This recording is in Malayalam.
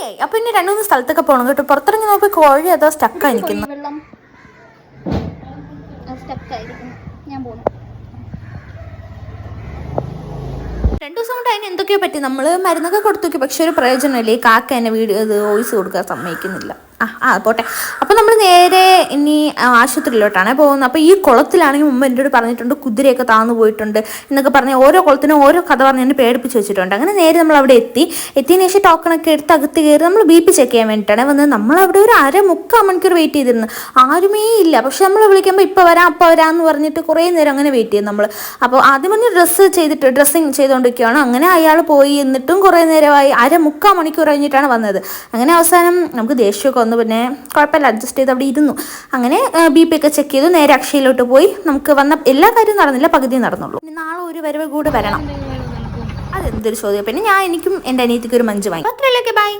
മണിയായി. അപ്പോൾ ഇനി 2-3 സ്ഥലത്തൊക്കെ പോകണം കേട്ടോ. പുറത്തിറങ്ങി നോക്കി കോഴി അതോ സ്റ്റക്കായി നിൽക്കുന്നു. ഞാൻ പോകുന്നു. 2 ദിവസം കൊണ്ട് അതിന് എന്തൊക്കെയോ പറ്റി. നമ്മൾ മരുന്നൊക്കെ കൊടുത്തു നോക്കി, പക്ഷെ ഒരു പ്രയോജനമില്ല. ഈ കാക്ക എന്നെ വോയിസ് കൊടുക്കാൻ സമ്മതിക്കുന്നില്ല. പോട്ടെ. അപ്പോൾ നമ്മൾ നേരെ ഇനി ആശുപത്രിയിലോട്ടാണ് പോകുന്നത്. അപ്പോൾ ഈ കുളത്തിലാണെങ്കിൽ മുമ്പ് എൻ്റെ അടുത്ത് പറഞ്ഞിട്ടുണ്ട് കുതിരയൊക്കെ താന്നു പോയിട്ടുണ്ട് എന്നൊക്കെ പറഞ്ഞ് ഓരോ കുളത്തിനും ഓരോ കഥ പറഞ്ഞ് എന്നെ പേടിപ്പിച്ച് വെച്ചിട്ടുണ്ട്. അങ്ങനെ നേരെ നമ്മൾ അവിടെ എത്തിയതിന് ശേഷം ടോക്കണൊക്കെ എടുത്ത് അകത്ത് കയറി നമ്മൾ BP ചെക്ക് ചെയ്യാൻ വേണ്ടിയിട്ടാണ് വന്നത്. നമ്മളവിടെ ഒരു 3/4 മണിക്കൂർ വെയിറ്റ് ചെയ്തിരുന്നു. ആരുമേ ഇല്ല. പക്ഷെ നമ്മൾ വിളിക്കുമ്പോൾ ഇപ്പോൾ വരാം അപ്പോൾ വരാമെന്ന് പറഞ്ഞിട്ട് കുറേ നേരം അങ്ങനെ വെയിറ്റ് ചെയ്യും നമ്മൾ. അപ്പോൾ ആദ്യം പറഞ്ഞ് ഡ്രസ്സിങ് ചെയ്തുകൊണ്ടിരിക്കുകയാണ്. അങ്ങനെ അയാൾ പോയി. എന്നിട്ടും കുറേ നേരമായി. 3/4 മണിക്കൂർ കഴിഞ്ഞിട്ടാണ് വന്നത്. അങ്ങനെ അവസാനം നമുക്ക് ദേഷ്യമൊക്കെ വന്നു. പിന്നെ കുഴപ്പമില്ല, അഡ്ജസ്റ്റ് ചെയ്ത് അവിടെ ഇരുന്നു. അങ്ങനെ BP ഒക്കെ ചെക്ക് ചെയ്തു. നേരെ അക്ഷയയിലോട്ട് പോയി. നമുക്ക് വന്ന എല്ലാ കാര്യവും നടന്നില്ല, പകുതി നടന്നുള്ളൂ. നാളെ ഒരു വരവ് കൂടെ വരണം. അതെന്തൊരു ചോദ്യം. പിന്നെ എനിക്കും എൻ്റെ അനിയത്തിക്ക് ഒരു മഞ്ച് വാങ്ങി. അത്രയല്ലേ. ബൈ.